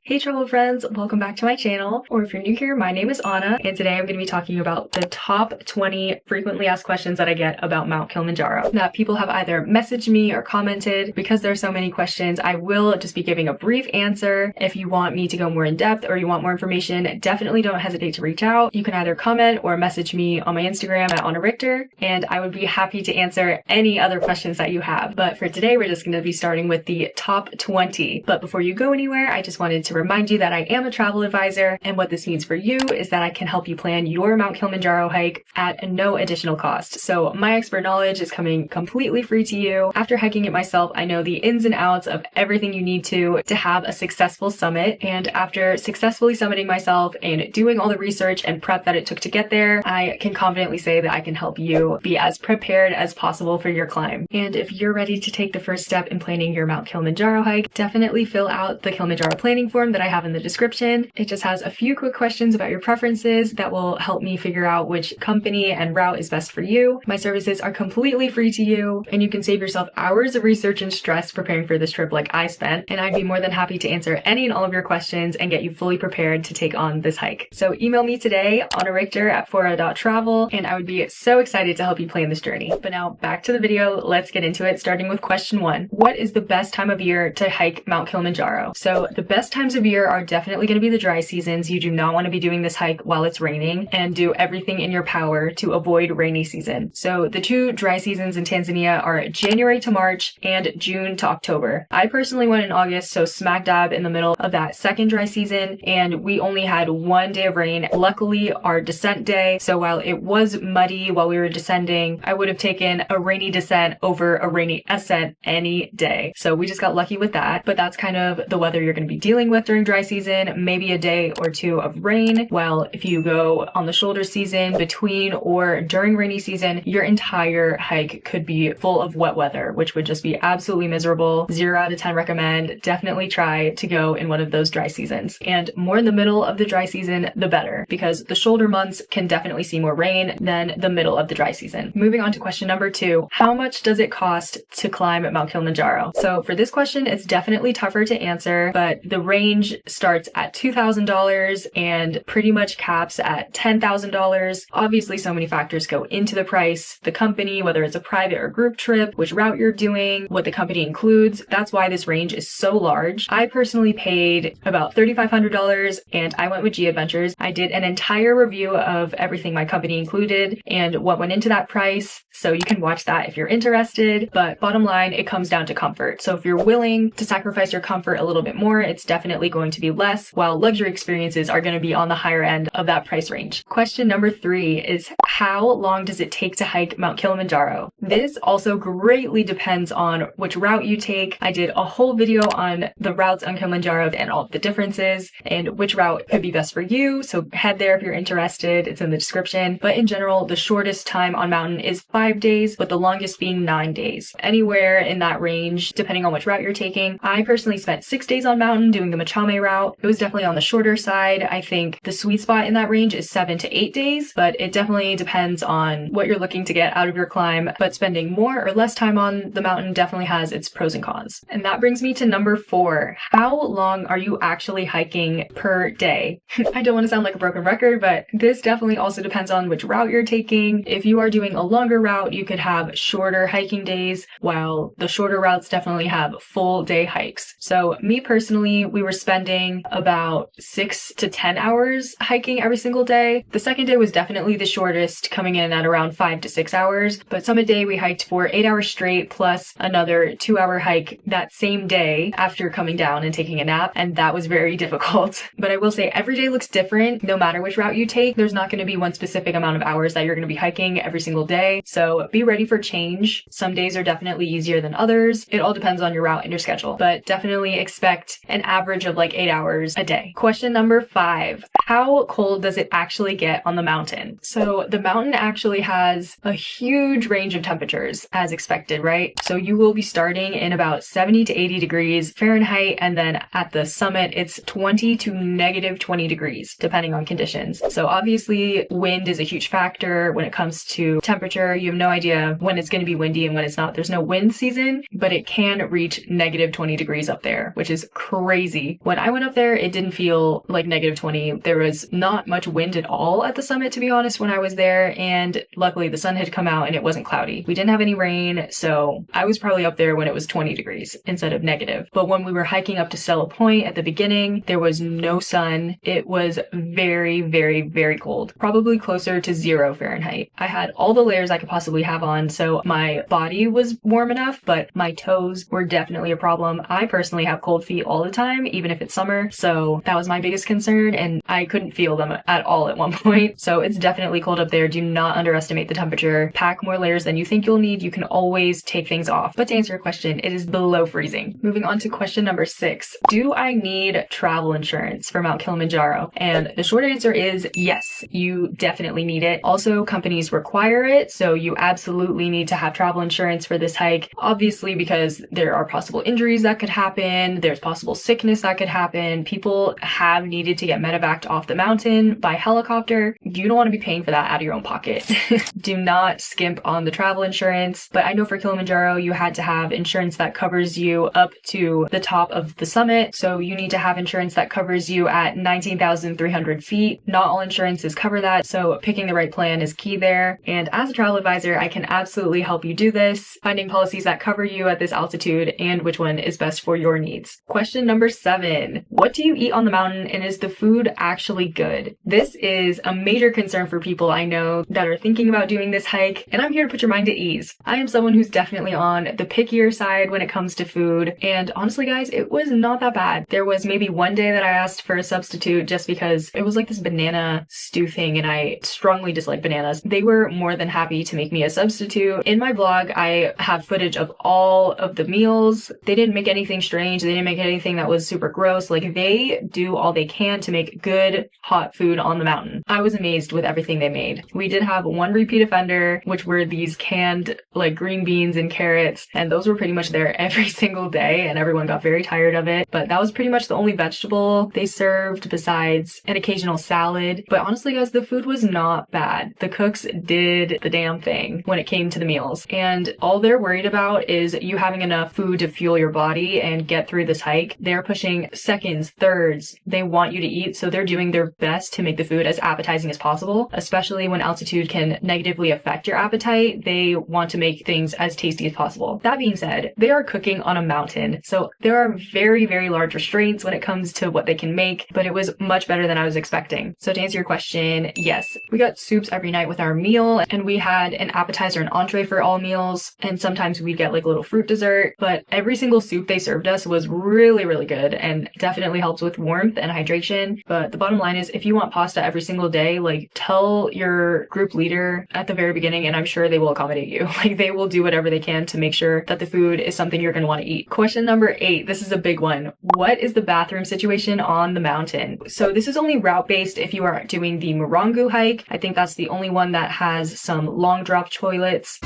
Hey travel friends, welcome back to my channel. Or if you're new here, my name is Anna, and today I'm going to be talking about the top 20 frequently asked questions that I get about Mount Kilimanjaro that people have either messaged me or commented. Because there's so many questions, I will just be giving a brief answer. If you want me to go more in depth or you want more information, definitely don't hesitate to reach out. You can either comment or message me on my Instagram at Anna Richter, and I would be happy to answer any other questions that you have. But for today, we're just going to be starting with the top 20. But before you go anywhere, I just wanted to remind you that I am a travel advisor, and what this means for you is that I can help you plan your Mount Kilimanjaro hike at no additional cost. So my expert knowledge is coming completely free to you. After hiking it myself, I know the ins and outs of everything you need to have a successful summit. And after successfully summiting myself and doing all the research and prep that it took to get there, I can confidently say that I can help you be as prepared as possible for your climb. And if you're ready to take the first step in planning your Mount Kilimanjaro hike, definitely fill out the Kilimanjaro planning form that I have in the description. It just has a few quick questions about your preferences that will help me figure out which company and route is best for you. My services are completely free to you, and you can save yourself hours of research and stress preparing for this trip like I spent, and I'd be more than happy to answer any and all of your questions and get you fully prepared to take on this hike. So email me today, annarichter@fora.travel, and I would be so excited to help you plan this journey. But now back to the video, let's get into it, starting with question 1. What is the best time of year to hike Mount Kilimanjaro? So the best times of year are definitely going to be the dry seasons. You do not want to be doing this hike while it's raining, and do everything in your power to avoid rainy season. So the two dry seasons in Tanzania are January to March and June to October. I personally went in August, so smack dab in the middle of that second dry season, and we only had one day of rain. Luckily, our descent day, so while it was muddy while we were descending, I would have taken a rainy descent over a rainy ascent any day. So we just got lucky with that, but that's kind of the weather you're going to be dealing with during dry season, maybe a day or two of rain. Well, if you go on the shoulder season, between or during rainy season, your entire hike could be full of wet weather, which would just be absolutely miserable. 0 out of 10 recommend. Definitely try to go in one of those dry seasons. And more in the middle of the dry season, the better, because the shoulder months can definitely see more rain than the middle of the dry season. Moving on to question number 2, how much does it cost to climb Mount Kilimanjaro? So for this question, it's definitely tougher to answer, but the range starts at $2,000 and pretty much caps at $10,000. Obviously, so many factors go into the price. The company, whether it's a private or group trip, which route you're doing, what the company includes. That's why this range is so large. I personally paid about $3,500 and I went with G Adventures. I did an entire review of everything my company included and what went into that price. So you can watch that if you're interested. But bottom line, it comes down to comfort. So if you're willing to sacrifice your comfort a little bit more, it's definitely going to be less, while luxury experiences are going to be on the higher end of that price range. Question number 3 is, how long does it take to hike Mount Kilimanjaro? This also greatly depends on which route you take. I did a whole video on the routes on Kilimanjaro and all of the differences and which route could be best for you. So head there if you're interested. It's in the description. But in general, the shortest time on mountain is 5 days, with the longest being 9 days. Anywhere in that range, depending on which route you're taking. I personally spent 6 days on mountain doing the machame route. It was definitely on the shorter side. I think the sweet spot in that range is 7 to 8 days, but it definitely depends on what you're looking to get out of your climb. But spending more or less time on the mountain definitely has its pros and cons. And that brings me to number 4. How long are you actually hiking per day? I don't want to sound like a broken record, but this definitely also depends on which route you're taking. If you are doing a longer route, you could have shorter hiking days, while the shorter routes definitely have full day hikes. So me personally, we were spending about 6 to 10 hours hiking every single day. The second day was definitely the shortest, coming in at around 5 to 6 hours. But summit day, we hiked for 8 hours straight, plus another 2-hour hike that same day after coming down and taking a nap. And that was very difficult. But I will say every day looks different. No matter which route you take, there's not going to be one specific amount of hours that you're going to be hiking every single day. So be ready for change. Some days are definitely easier than others. It all depends on your route and your schedule, but definitely expect an average of like 8 hours a day. Question number 5, how cold does it actually get on the mountain? So the mountain actually has a huge range of temperatures as expected, right? So you will be starting in about 70 to 80 degrees Fahrenheit, and then at the summit, it's 20 to negative 20 degrees, depending on conditions. So obviously wind is a huge factor when it comes to temperature. You have no idea when it's going to be windy and when it's not. There's no wind season, but it can reach negative 20 degrees up there, which is crazy. 20. When I went up there, it didn't feel like negative 20. There was not much wind at all at the summit, to be honest, when I was there. And luckily the sun had come out and it wasn't cloudy. We didn't have any rain. So I was probably up there when it was 20 degrees instead of negative. But when we were hiking up to Stella Point at the beginning, there was no sun. It was very, very, very cold, probably closer to 0 Fahrenheit. I had all the layers I could possibly have on, so my body was warm enough, but my toes were definitely a problem. I personally have cold feet all the time, even if it's summer, so that was my biggest concern, and I couldn't feel them at all at one point. So it's definitely cold up there. Do not underestimate the temperature. Pack more layers than you think you'll need. You can always take things off. But to answer your question, it is below freezing. Moving on to question number 6. Do I need travel insurance for Mount Kilimanjaro? And the short answer is yes, you definitely need it. Also, companies require it, so you absolutely need to have travel insurance for this hike. Obviously, because there are possible injuries that could happen, there's possible sickness that could happen. People have needed to get medevaced off the mountain by helicopter. You don't want to be paying for that out of your own pocket. Do not skimp on the travel insurance. But I know for Kilimanjaro, you had to have insurance that covers you up to the top of the summit. So you need to have insurance that covers you at 19,300 feet. Not all insurances cover that, so picking the right plan is key there. And as a travel advisor, I can absolutely help you do this, finding policies that cover you at this altitude and which one is best for your needs. Question number 7. What do you eat on the mountain, and is the food actually good? This is a major concern for people I know that are thinking about doing this hike, and I'm here to put your mind at ease. I am someone who's definitely on the pickier side when it comes to food, and honestly guys, it was not that bad. There was maybe one day that I asked for a substitute just because it was like this banana stew thing, and I strongly dislike bananas. They were more than happy to make me a substitute. In my blog, I have footage of all of the meals. They didn't make anything strange. They didn't make anything that was super gross. Like, they do all they can to make good hot food on the mountain. I was amazed with everything they made. We did have one repeat offender, which were these canned like green beans and carrots, and those were pretty much there every single day, and everyone got very tired of it. But that was pretty much the only vegetable they served besides an occasional salad. But honestly guys, the food was not bad. The cooks did the damn thing when it came to the meals, and all they're worried about is you having enough food to fuel your body and get through this hike. They're pushing seconds, thirds. They want you to eat, so they're doing their best to make the food as appetizing as possible, especially when altitude can negatively affect your appetite. They want to make things as tasty as possible. That being said, they are cooking on a mountain, so there are very, very large restraints when it comes to what they can make, but it was much better than I was expecting. So to answer your question, yes, we got soups every night with our meal, and we had an appetizer and entree for all meals, and sometimes we'd get like a little fruit dessert, but every single soup they served us was really, really good and definitely helps with warmth and hydration. But the bottom line is, if you want pasta every single day, like, tell your group leader at the very beginning, and I'm sure they will accommodate you. Like, they will do whatever they can to make sure that the food is something you're going to want to eat. Question number 8. This is a big one. What is the bathroom situation on the mountain? So this is only route based if you are doing the Morongu hike. I think that's the only one that has some long drop toilets.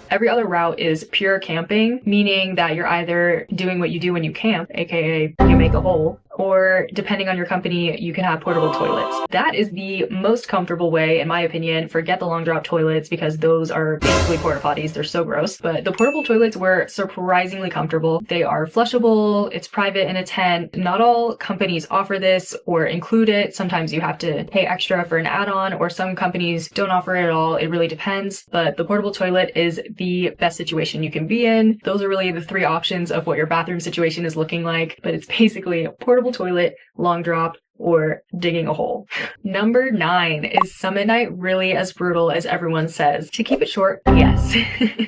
Every other route is pure camping, meaning that you're either doing what you do when you camp, aka you make a hole, or depending on your company, you can have portable toilets. That is the most comfortable way, in my opinion. Forget the long drop toilets because those are basically porta potties. They're so gross. But the portable toilets were surprisingly comfortable. They are flushable. It's private in a tent. Not all companies offer this or include it. Sometimes you have to pay extra for an add-on, or some companies don't offer it at all. It really depends. But the portable toilet is the best situation you can be in. Those are really the 3 options of what your bathroom situation is looking like. But it's basically a portable toilet, long drop, or digging a hole. Number 9, is summit night really as brutal as everyone says? To keep it short, yes.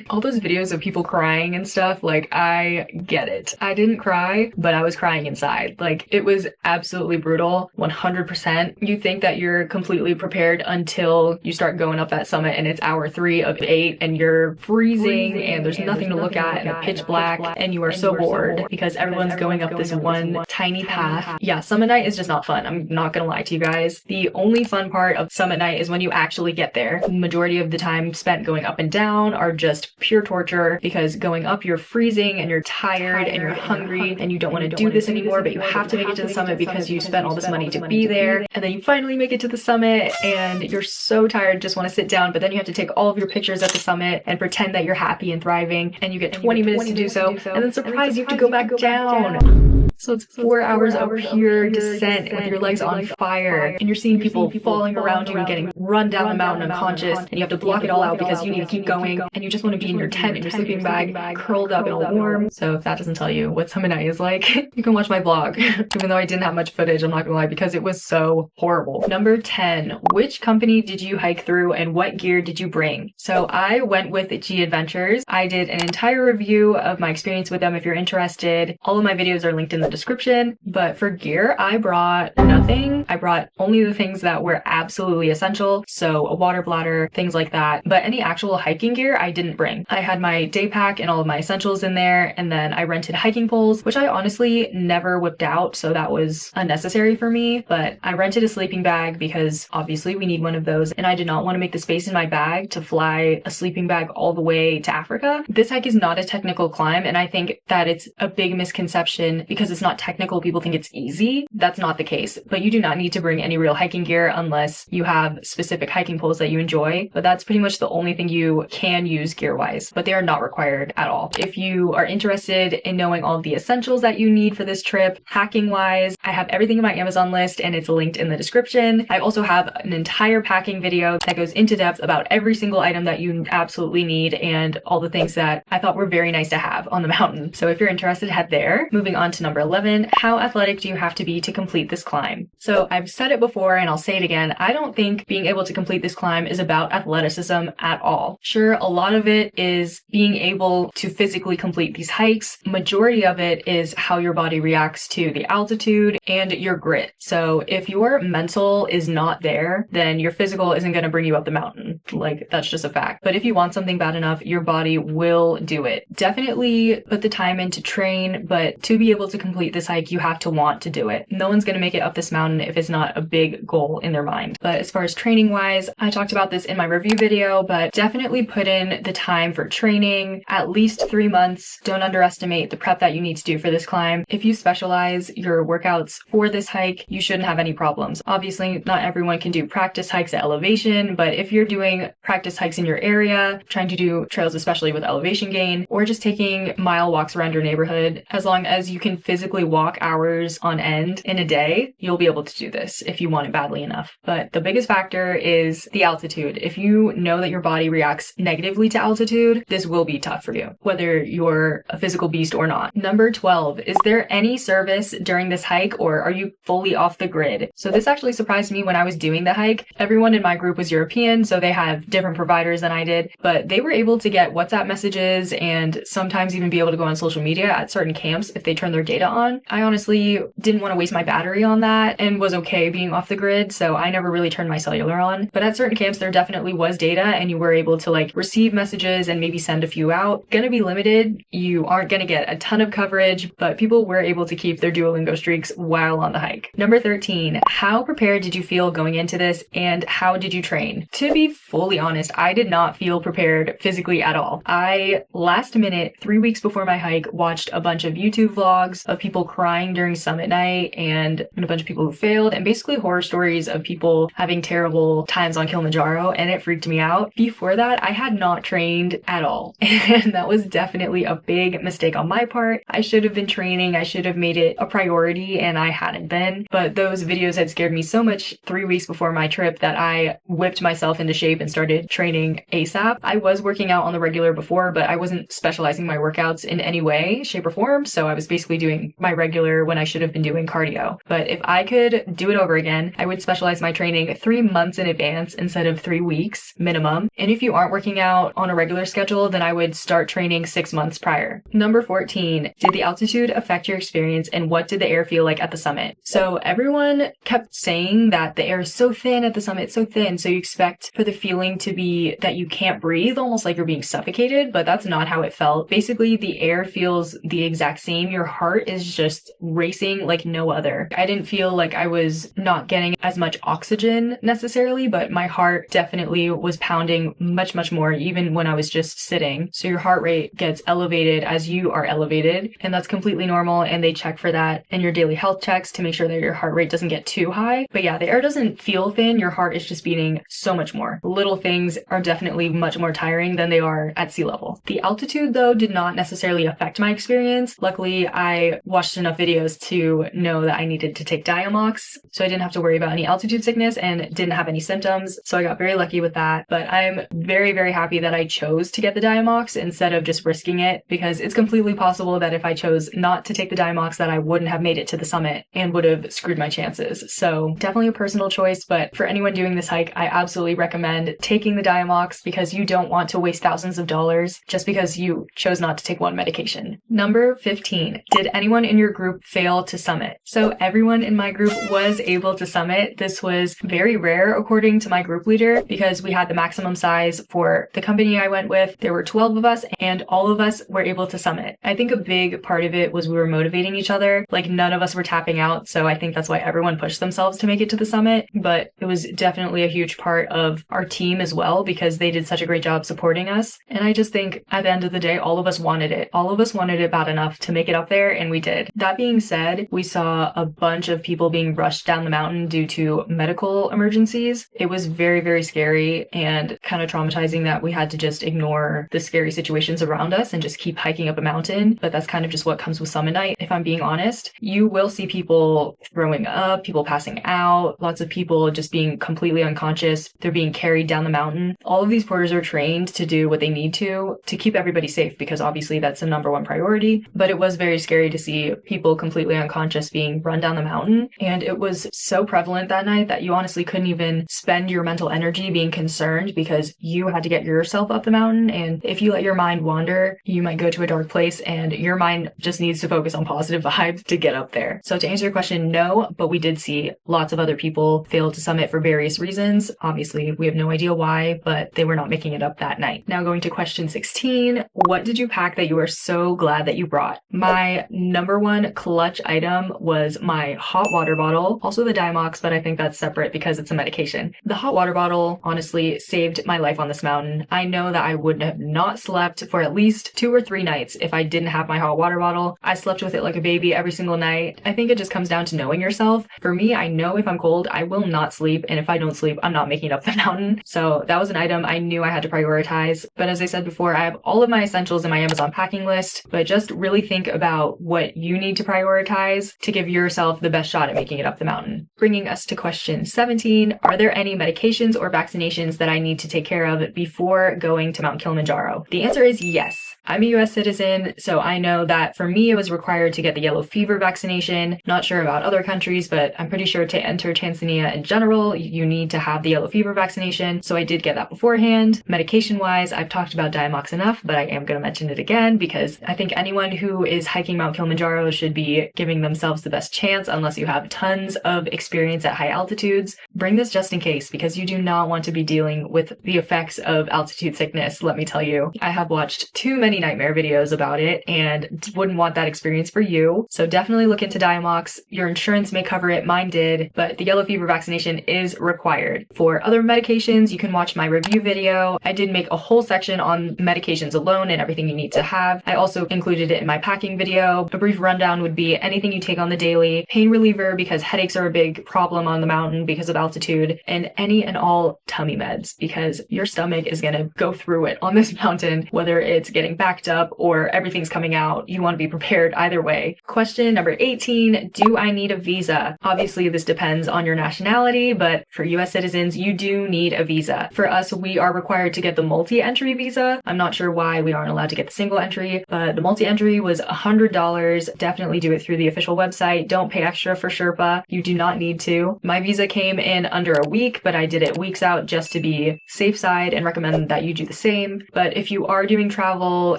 All those videos of people crying and stuff, like, I get it. I didn't cry, but I was crying inside. Like, it was absolutely brutal, 100%. You think that you're completely prepared until you start going up that summit and it's hour 3 of 8 and you're freezing and there's nothing to look at and it's pitch black and you are so bored because everyone's going up this one tiny path. Yeah, summit night is just not fun. I'm not gonna lie to you guys. The only fun part of summit night is when you actually get there. The majority of the time spent going up and down are just pure torture, because going up you're freezing and you're tired and you're hungry and you don't want to do this anymore, but you have to make it to the summit because you spent all this money to be there. And then you finally make it to the summit and you're so tired, just want to sit down, but then you have to take all of your pictures at the summit and pretend that you're happy and thriving, and you get 20 minutes to do so, and then surprise, you have to go back down. So it's 4 hours over here, descent with your legs on fire, and you're seeing people falling around you and getting run down the mountain unconscious, and you have to block it all out because you need to keep going, and you just want to be in your tent in your sleeping bag, curled up and all warm. So if that doesn't tell you what summer night is like, you can watch my vlog. Even though I didn't have much footage, I'm not gonna lie, because it was so horrible. Number 10, which company did you hike through and what gear did you bring? So I went with G Adventures. I did an entire review of my experience with them if you're interested. All of my videos are linked in the description. But for gear, I brought nothing. I brought only the things that were absolutely essential. So a water bladder, things like that. But any actual hiking gear, I didn't bring. I had my day pack and all of my essentials in there. And then I rented hiking poles, which I honestly never whipped out. So that was unnecessary for me. But I rented a sleeping bag because obviously we need one of those. And I did not want to make the space in my bag to fly a sleeping bag all the way to Africa. This hike is not a technical climb. And I think that it's a big misconception because it's not technical. People think it's easy. That's not the case. But you do not need to bring any real hiking gear unless you have specific hiking poles that you enjoy. But that's pretty much the only thing you can use gear-wise. But they are not required at all. If you are interested in knowing all of the essentials that you need for this trip, hacking-wise, I have everything in my Amazon list and it's linked in the description. I also have an entire packing video that goes into depth about every single item that you absolutely need and all the things that I thought were very nice to have on the mountain. So if you're interested, head there. Moving on to number 11, how athletic do you have to be to complete this climb? So I've said it before and I'll say it again. I don't think being able to complete this climb is about athleticism at all. Sure, a lot of it is being able to physically complete these hikes. Majority of it is how your body reacts to the altitude and your grit. So if your mental is not there, then your physical isn't going to bring you up the mountain. Like, that's just a fact. But if you want something bad enough, your body will do it. Definitely put the time in to train, but to be able to complete this hike, you have to want to do it. No one's going to make it up this mountain if it's not a big goal in their mind. But as far as training wise, I talked about this in my review video, but definitely put in the time for training, at least 3 months. Don't underestimate the prep that you need to do for this climb. If you specialize your workouts for this hike, you shouldn't have any problems. Obviously, not everyone can do practice hikes at elevation, but if you're doing practice hikes in your area, trying to do trails, especially with elevation gain, or just taking mile walks around your neighborhood, as long as you can physically walk hours on end in a day, you'll be able to do this if you want it badly enough. But the biggest factor is the altitude. If you know that your body reacts negatively to altitude, this will be tough for you, whether you're a physical beast or not. Number 12, is there any service during this hike or are you fully off the grid? So this actually surprised me when I was doing the hike. Everyone in my group was European, so they have different providers than I did, but they were able to get WhatsApp messages and sometimes even be able to go on social media at certain camps if they turn their data on. I honestly didn't want to waste my battery on that and was okay being off the grid, so I never really turned my cellular on. But at certain camps, there definitely was data and you were able to like receive messages and maybe send a few out. Gonna be limited. You aren't gonna get a ton of coverage, but people were able to keep their Duolingo streaks while on the hike. Number 13, how prepared did you feel going into this and how did you train? To be fully honest, I did not feel prepared physically at all. I last minute, 3 weeks before my hike, watched a bunch of YouTube vlogs of people crying during summit night and a bunch of people who failed and basically horror stories of people having terrible times on Kilimanjaro, and it freaked me out. Before that, I had not trained at all. And that was definitely a big mistake on my part. I should have been training. I should have made it a priority and I hadn't been. But those videos had scared me so much 3 weeks before my trip that I whipped myself into shape and started training ASAP. I was working out on the regular before, but I wasn't specializing my workouts in any way, shape, or form. So I was basically doing my regular when I should have been doing cardio. But if I could do it over again, I would specialize my training 3 months in advance instead of 3 weeks minimum. And if you aren't working out on a regular schedule, then I would start training 6 months prior. Number 14, did the altitude affect your experience and what did the air feel like at the summit? So everyone kept saying that the air is so thin at the summit, so thin. So you expect for the feeling to be that you can't breathe, almost like you're being suffocated, but that's not how it felt. Basically, the air feels the exact same. Your heart is just racing like no other. I didn't feel like I was not getting as much oxygen necessarily, but my heart definitely was pounding much, much more even when I was just sitting. So your heart rate gets elevated as you are elevated, and that's completely normal. And they check for that in your daily health checks to make sure that your heart rate doesn't get too high. But yeah, the air doesn't feel thin. Your heart is just beating so much more. Little things are definitely much more tiring than they are at sea level. The altitude though did not necessarily affect my experience. Luckily, I watched enough videos to know that I needed to take Diamox, so I didn't have to worry about any altitude sickness and didn't have any symptoms. So I got very lucky with that. But I'm very, very happy that I chose to get the Diamox instead of just risking it, because it's completely possible that if I chose not to take the Diamox that I wouldn't have made it to the summit and would have screwed my chances. So definitely a personal choice, but for anyone doing this hike, I absolutely recommend taking the Diamox because you don't want to waste thousands of dollars just because you chose not to take one medication. Number 15, did anyone in your group fail to summit? So everyone in my group was able to summit. This was very rare according to my group leader because we had the maximum size for the company I went with. There were 12 of us and all of us were able to summit. I think a big part of it was we were motivating each other. Like none of us were tapping out. So I think that's why everyone pushed themselves to make it to the summit. But it was definitely a huge part of our team as well because they did such a great job supporting us. And I just think at the end of the day, all of us wanted it. All of us wanted it bad enough to make it up there, and we did. That being said, we saw a bunch of people being rushed down the mountain due to medical emergencies. It was very, very scary and kind of traumatizing that we had to just ignore the scary situations around us and just keep hiking up a mountain. But that's kind of just what comes with summit night. If I'm being honest, you will see people throwing up, people passing out, lots of people just being completely unconscious. They're being carried down the mountain. All of these porters are trained to do what they need to keep everybody safe because obviously that's the number one priority. But it was very scary to see people completely unconscious being run down the mountain. And it was so prevalent that night that you honestly couldn't even spend your mental energy being concerned because you had to get yourself up the mountain. And if you let your mind wander, you might go to a dark place and your mind just needs to focus on positive vibes to get up there. So to answer your question, no, but we did see lots of other people fail to summit for various reasons. Obviously, we have no idea why, but they were not making it up that night. Now going to question 16, what did you pack that you are so glad that you brought? My number one clutch item was my hot water bottle, also the Diamox, but I think that's separate because it's a medication. The hot water bottle honestly saved my life on this mountain. I know that I would have not slept for at least 2 or 3 nights if I didn't have my hot water bottle. I slept with it like a baby every single night. I think it just comes down to knowing yourself. For me, I know if I'm cold, I will not sleep. And if I don't sleep, I'm not making it up the mountain. So that was an item I knew I had to prioritize. But as I said before, I have all of my essentials in my Amazon packing list, but just really think about what you need to prioritize to give yourself the best shot at making it up the mountain. Bringing us to question 17, are there any medications or vaccinations that I need to take care of before going to Mount Kilimanjaro? The answer is yes. I'm a US citizen, so I know that for me, it was required to get the yellow fever vaccination. Not sure about other countries, but I'm pretty sure to enter Tanzania in general, you need to have the yellow fever vaccination. So I did get that beforehand. Medication-wise, I've talked about Diamox enough, but I am going to mention it again because I think anyone who is hiking Mount Kilimanjaro should be giving themselves the best chance unless you have tons of experience at high altitudes. Bring this just in case because you do not want to be dealing with the effects of altitude sickness, let me tell you. I have watched too many nightmare videos about it and wouldn't want that experience for you. So definitely look into Diamox. Your insurance may cover it, mine did, but the yellow fever vaccination is required. For other medications, you can watch my review video. I did make a whole section on medications alone and everything you need to have. I also included it in my packing video. A brief rundown would be anything you take on the daily, pain reliever because headaches are a big problem on the mountain because of altitude, and any and all tummy meds because your stomach is going to go through it on this mountain, whether it's getting backed up or everything's coming out. You want to be prepared either way. Question number 18, do I need a visa? Obviously, this depends on your nationality, but for US citizens, you do need a visa. For us, we are required to get the multi-entry visa. I'm not sure why we aren't allowed to get the single entry, but the multi-entry was $100. Definitely do it through the official website. Don't pay extra for Sherpa. You do not need to. My visa came in under a week, but I did it weeks out just to be safe side and recommend that you do the same. But if you are doing travel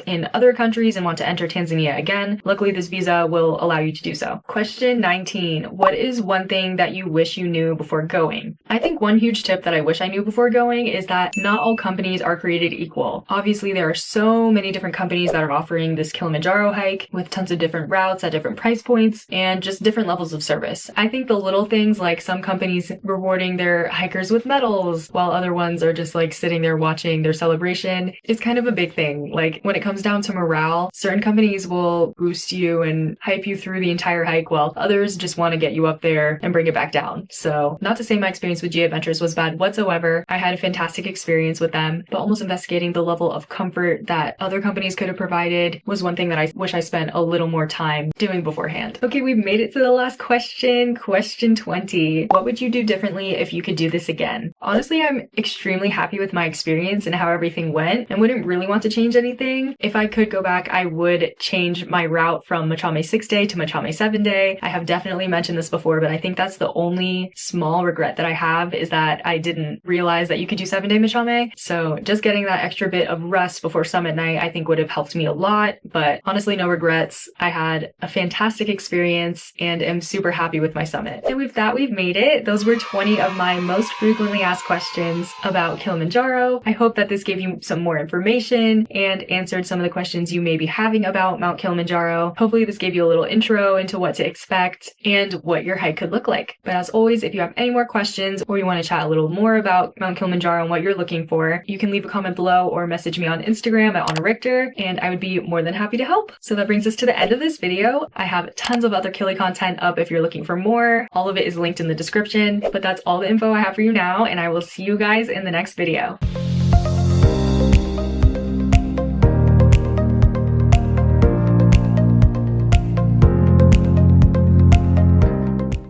in other countries and want to enter Tanzania again, luckily this visa will allow you to do so. Question 19, what is one thing that you wish you knew before going? I think one huge tip that I wish I knew before going is that not all companies are created equal. Obviously, there are so many different companies that are offering this Kilimanjaro hike with tons of different routes at different price points and just different levels of service. I think the little things like some companies rewarding their hikers with medals while other ones are just like sitting there watching their celebration is kind of a big thing. Like when it comes down to morale, certain companies will boost you and hype you through the entire hike while others just want to get you up there and bring it back down. So not to say my experience with G Adventures was bad whatsoever. I had a fantastic experience with them, but almost investigating the level of comfort that other companies could have provided was one thing that I wish I spent a little more time time doing beforehand. Okay, we've made it to the last question. Question 20. What would you do differently if you could do this again? Honestly, I'm extremely happy with my experience and how everything went and wouldn't really want to change anything. If I could go back, I would change my route from machame 6-day to machame 7-day. I have definitely mentioned this before, but I think that's the only small regret that I have, is that I didn't realize that you could do 7-day machame. So just getting that extra bit of rest before summit night, I think would have helped me a lot, but honestly, no regrets. I had a fantastic experience and am super happy with my summit. And with that, we've made it. Those were 20 of my most frequently asked questions about Kilimanjaro. I hope that this gave you some more information and answered some of the questions you may be having about Mount Kilimanjaro. Hopefully this gave you a little intro into what to expect and what your hike could look like. But as always, if you have any more questions or you want to chat a little more about Mount Kilimanjaro and what you're looking for, you can leave a comment below or message me on Instagram at Anna Richter, and I would be more than happy to help. So that brings us to the end of this video. I have tons of other kili content up if you're looking for more. All of it is linked in the description, but that's all the info I have for you now, and I will see you guys in the next video.